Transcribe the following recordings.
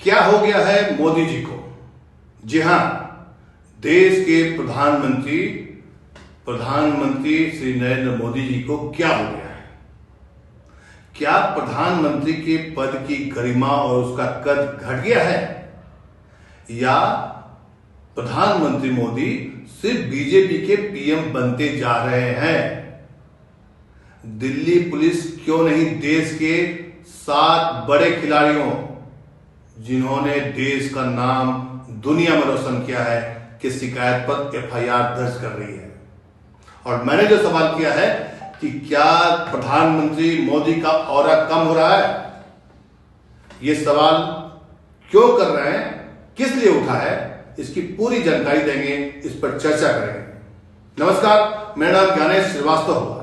क्या हो गया है मोदी जी को? जी हां, देश के प्रधानमंत्री श्री नरेंद्र मोदी जी को क्या हो गया है? क्या प्रधानमंत्री के पद की गरिमा और उसका कद घट गया है, या प्रधानमंत्री मोदी सिर्फ बीजेपी के पीएम बनते जा रहे हैं? दिल्ली पुलिस क्यों नहीं देश के 7 बड़े खिलाड़ियों जिन्होंने देश का नाम दुनिया में रोशन किया है कि शिकायत पर एफआईआर दर्ज कर रही है? और मैंने जो सवाल किया है कि क्या प्रधानमंत्री मोदी का ऑरा कम हो रहा है, ये सवाल क्यों कर रहे हैं, किस लिए उठा है, इसकी पूरी जानकारी देंगे, इस पर चर्चा करेंगे। नमस्कार, मेरा नाम ज्ञानेश श्रीवास्तव हुआ।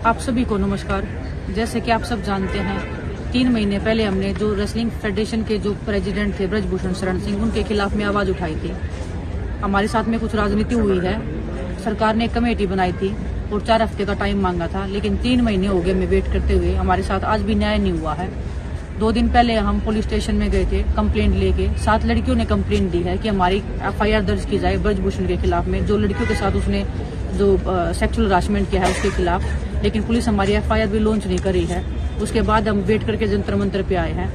आप सभी को नमस्कार। जैसे कि आप सब जानते हैं, 3 महीने पहले हमने जो रेसलिंग फेडरेशन के जो प्रेसिडेंट थे ब्रजभूषण शरण सिंह, उनके खिलाफ में आवाज उठाई थी। हमारे साथ में कुछ राजनीति हुई है, सरकार ने एक कमेटी बनाई थी और 4 हफ्ते का टाइम मांगा था, लेकिन 3 महीने हो गए हमें वेट करते हुए। हमारे साथ आज भी न्याय नहीं हुआ है। 2 दिन पहले हम पुलिस स्टेशन में गए थे कंप्लेंट लेके। 7 लड़कियों ने कंप्लेंट दी है कि हमारी एफआईआर दर्ज की जाए ब्रजभूषण के खिलाफ में, जो लड़कियों के साथ उसने जो सेक्सुअल हरासमेंट किया है उसके खिलाफ। लेकिन पुलिस हमारी एफआईआर भी लॉन्च नहीं करी है। उसके बाद हम वेट करके जंतर मंतर पे आए हैं।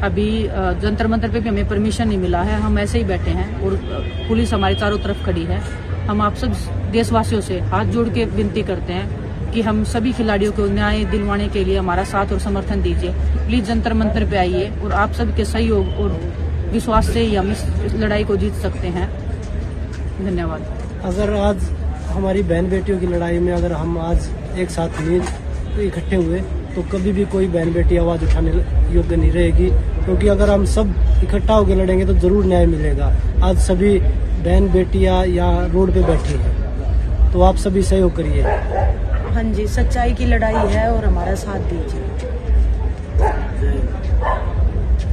अभी जंतर मंतर पे भी हमें परमिशन नहीं मिला है, हम ऐसे ही बैठे हैं और पुलिस हमारे चारों तरफ खड़ी है। हम आप सब देशवासियों से हाथ जोड़ के विनती करते हैं कि हम सभी खिलाड़ियों को न्याय दिलवाने के लिए हमारा साथ और समर्थन दीजिए। प्लीज जंतर मंतर पे आइए और आप सबके सहयोग और विश्वास से ही हम इस लड़ाई को जीत सकते हैं। धन्यवाद। अगर आज हमारी बहन बेटियों की लड़ाई में अगर हम आज एक साथ नहीं इकट्ठे हुए तो कभी भी कोई बहन बेटी आवाज उठाने योग्य नहीं रहेगी, क्योंकि अगर हम सब इकट्ठा होकर लड़ेंगे तो जरूर न्याय मिलेगा। आज सभी बहन बेटियां यहाँ रोड पे बैठी हैं, तो आप सभी सहयोग करिए। हाँ जी, सच्चाई की लड़ाई है और हमारा साथ दीजिए।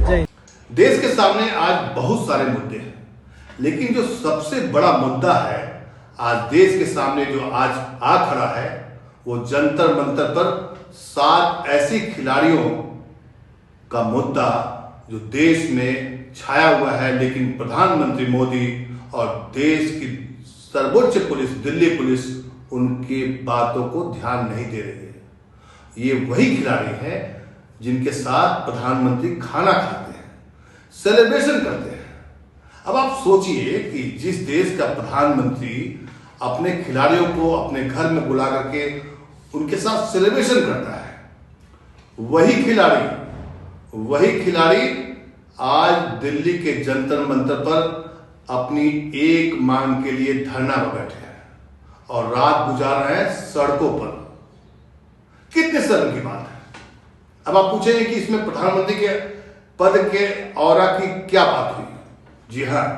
जय। देश के सामने आज बहुत सारे मुद्दे हैं, लेकिन जो सबसे बड़ा मुद्दा है आज देश के सामने जो आज आ खड़ा है, वो जंतर मंतर पर 7 ऐसी खिलाड़ियों का मुद्दा जो देश में छाया हुआ है, लेकिन प्रधानमंत्री मोदी और देश की सर्वोच्च पुलिस दिल्ली पुलिस उनकी बातों को ध्यान नहीं दे रही है। ये वही खिलाड़ी हैं जिनके साथ प्रधानमंत्री खाना खाते हैं, सेलिब्रेशन करते हैं। अब आप सोचिए कि जिस देश का प्रधानमंत्री अपने खिलाड़ियों को अपने घर में बुला करके उनके साथ सेलिब्रेशन करता है, वही खिलाड़ी आज दिल्ली के जंतर मंतर पर अपनी एक मांग के लिए धरना पर बैठे हैं और रात गुजार रहे हैं सड़कों पर। कितने शर्म की बात है। अब आप पूछेंगे कि इसमें प्रधानमंत्री के पद के औरा की क्या बात हुई? जी हां,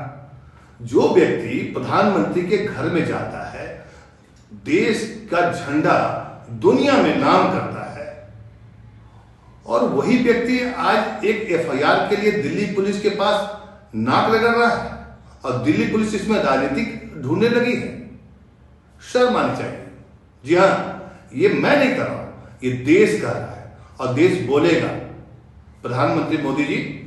जो व्यक्ति प्रधानमंत्री के घर में जाता है, देश का झंडा दुनिया में नाम करता है, और वही व्यक्ति आज एक एफआईआर के लिए दिल्ली पुलिस के पास नाक रगड़ रहा है और दिल्ली पुलिस इसमें राजनीतिक ढूंढने लगी है। शर्म आनी चाहिए। जी हां, ये मैं नहीं कर रहा हूं, ये देश कर रहा है और देश बोलेगा। प्रधानमंत्री मोदी जी,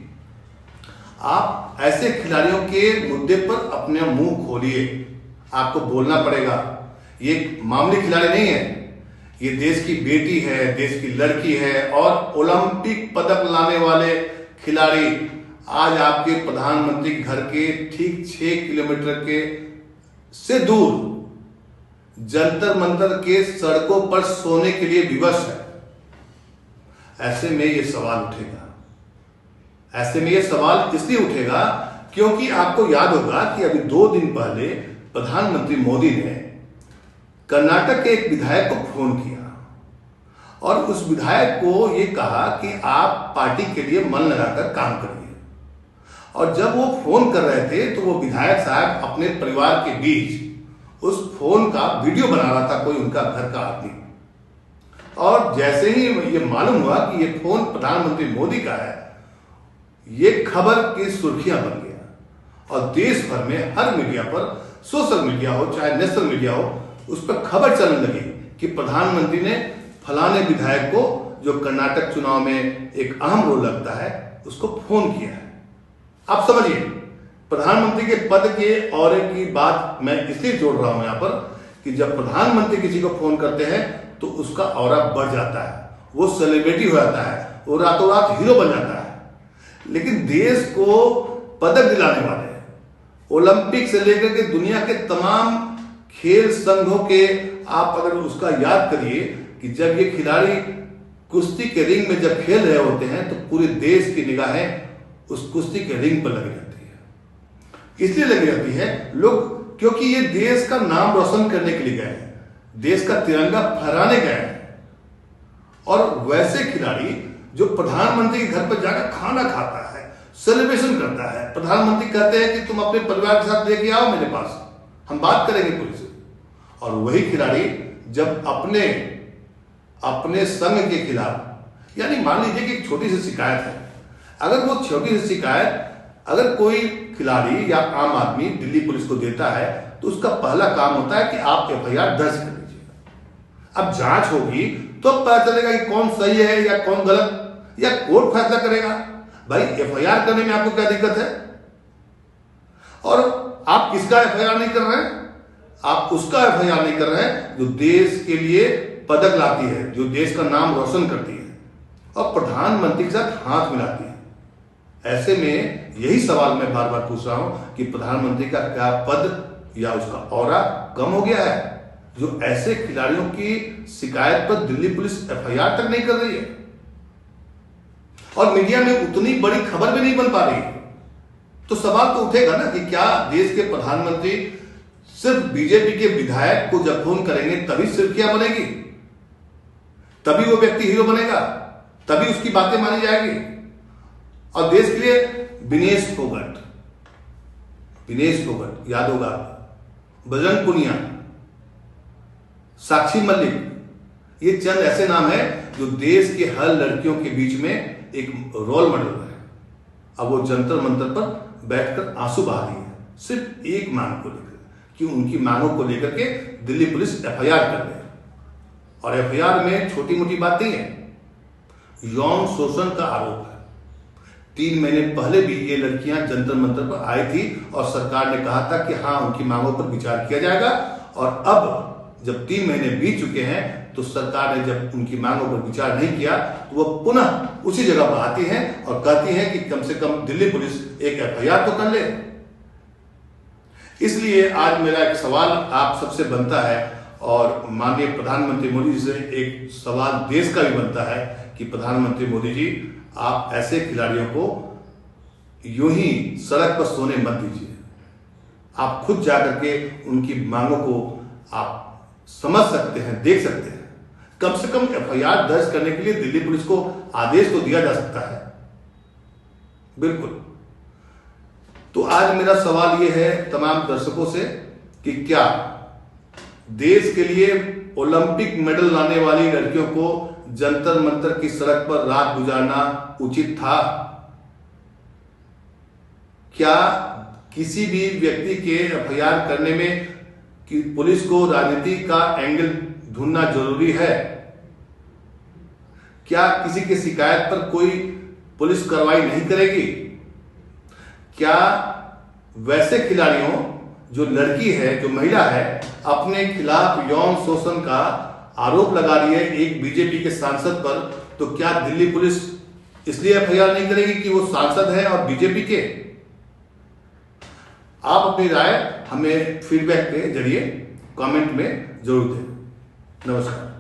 आप ऐसे खिलाड़ियों के मुद्दे पर अपने मुंह खोलिए। आपको बोलना पड़ेगा। ये मामूली खिलाड़ी नहीं है, ये देश की बेटी है, देश की लड़की है और ओलंपिक पदक लाने वाले खिलाड़ी आज आपके प्रधानमंत्री घर के ठीक 6 किलोमीटर के से दूर जंतर मंतर के सड़कों पर सोने के लिए विवश है। ऐसे में ये सवाल उठेगा। ऐसे में ये सवाल इसलिए उठेगा क्योंकि आपको याद होगा कि अभी 2 दिन पहले प्रधानमंत्री मोदी ने कर्नाटक के एक विधायक को फोन किया और उस विधायक को ये कहा कि आप पार्टी के लिए मन लगाकर काम करिए। और जब वो फोन कर रहे थे तो वो विधायक साहब अपने परिवार के बीच उस फोन का वीडियो बना रहा था, कोई उनका घर का आदमी। और जैसे ही ये मालूम हुआ कि ये फोन प्रधानमंत्री मोदी का है, ये खबर की सुर्खियां बन गया और देश भर में हर मीडिया पर, सोशल मीडिया हो चाहे नेशनल मीडिया हो, उस पर खबर चलने लगी कि प्रधानमंत्री ने फलाने विधायक को जो कर्नाटक चुनाव में एक अहम रोल लगता है, उसको फोन किया है। आप समझिए, प्रधानमंत्री के पद के औरे की बात मैं इसलिए जोड़ रहा हूं यहां पर कि जब प्रधानमंत्री किसी को फोन करते हैं तो उसका औरा बढ़ जाता है, वो सेलिब्रिटी हो जाता है, वो रातों रात हीरो बन जाता है। लेकिन देश को पदक दिलाने वाले, ओलंपिक से लेकर के दुनिया के तमाम खेल संघों के आप अगर उसका याद करिए कि जब ये खिलाड़ी कुश्ती के रिंग में जब खेल रहे होते हैं तो पूरे देश की निगाहें उस कुश्ती के रिंग पर लगी रहती है। इसलिए लगी रहती है लोग, क्योंकि ये देश का नाम रोशन करने के लिए गए हैं, देश का तिरंगा फहराने गए हैं। और वैसे खिलाड़ी जो प्रधानमंत्री के घर पर जाकर खाना खाता है, सेलिब्रेशन करता है, प्रधानमंत्री कहते हैं कि तुम अपने परिवार के साथ लेके आओ मेरे पास, हम बात करेंगे पुलिस से। और वही खिलाड़ी जब अपने संघ के खिलाफ, यानी मान लीजिए कि एक छोटी सी शिकायत है, अगर वो छोटी सी शिकायत अगर कोई खिलाड़ी या आम आदमी दिल्ली पुलिस को देता है तो उसका पहला काम होता है कि आप एफआईआर दर्ज कर लीजिए। अब जांच होगी तो पता चलेगा कि कौन सही है या कौन गलत, या कोर्ट फैसला करेगा। भाई एफआईआर करने में आपको क्या दिक्कत है? और आप किसका एफआईआर नहीं कर रहे हैं? आप उसका एफआईआर नहीं कर रहे हैं जो देश के लिए पदक लाती है, जो देश का नाम रोशन करती है और प्रधानमंत्री के साथ हाथ मिलाती है। ऐसे में यही सवाल मैं बार बार पूछ रहा हूं कि प्रधानमंत्री का क्या पद या उसका औरा कम हो गया है जो ऐसे खिलाड़ियों की शिकायत पर दिल्ली पुलिस एफआईआर तक नहीं कर रही है और मीडिया में उतनी बड़ी खबर भी नहीं बन पा रही है। तो सवाल तो उठेगा ना कि क्या देश के प्रधानमंत्री सिर्फ बीजेपी के विधायक को जब फोन करेंगे तभी सिर्फ क्या बनेगी, तभी वो व्यक्ति हीरो बनेगा, तभी उसकी बातें मानी जाएगी। और देश के लिए विनेश फोगट याद होगा, बजरंग पुनिया, साक्षी मलिक, ये चंद ऐसे नाम हैं जो देश के हर लड़कियों के बीच में एक रोल मॉडल है। अब वो जंतर मंतर पर बैठकर आंसू बहा रही है सिर्फ एक मांग को लेकर कि उनकी मांगों को लेकर के दिल्ली पुलिस एफआईआर कर ले। और एफआईआर में छोटी मोटी बात नहीं है, यौन शोषण का आरोप है। 3 महीने पहले भी ये लड़कियां जंतर मंतर पर आई थी और सरकार ने कहा था कि हाँ उनकी मांगों पर विचार किया जाएगा। और अब जब 3 महीने बीत चुके हैं तो सरकार ने जब उनकी मांगों पर विचार नहीं किया तो वो पुनः उसी जगह पर आती हैं और कहती हैं कि कम से कम दिल्ली पुलिस एक एफआईआर तो कर ले। इसलिए आज मेरा एक सवाल आप सबसे बनता है और माननीय प्रधानमंत्री मोदी जी से एक सवाल देश का भी बनता है कि प्रधानमंत्री मोदी जी, आप ऐसे खिलाड़ियों को यूं ही सड़क पर सोने मत दीजिए। आप खुद जाकर के उनकी मांगों को आप समझ सकते हैं, देख सकते हैं। कम से कम एफआईआर दर्ज करने के लिए दिल्ली पुलिस को आदेश तो दिया जा सकता है। बिल्कुल। तो आज मेरा सवाल यह है तमाम दर्शकों से कि क्या देश के लिए ओलंपिक मेडल लाने वाली लड़कियों को जंतर मंतर की सड़क पर रात गुजारना उचित था? क्या किसी भी व्यक्ति के एफआईआर करने में कि पुलिस को राजनीति का एंगल ढूंढना जरूरी है? क्या किसी की शिकायत पर कोई पुलिस कार्रवाई नहीं करेगी? क्या वैसे खिलाड़ियों, जो लड़की है, जो महिला है, अपने खिलाफ यौन शोषण का आरोप लगा रही है एक बीजेपी के सांसद पर, तो क्या दिल्ली पुलिस इसलिए एफआईआर नहीं करेगी कि वो सांसद है और बीजेपी के? आप अपनी राय हमें फीडबैक के जरिए कमेंट में जरूर दें। नमस्कार।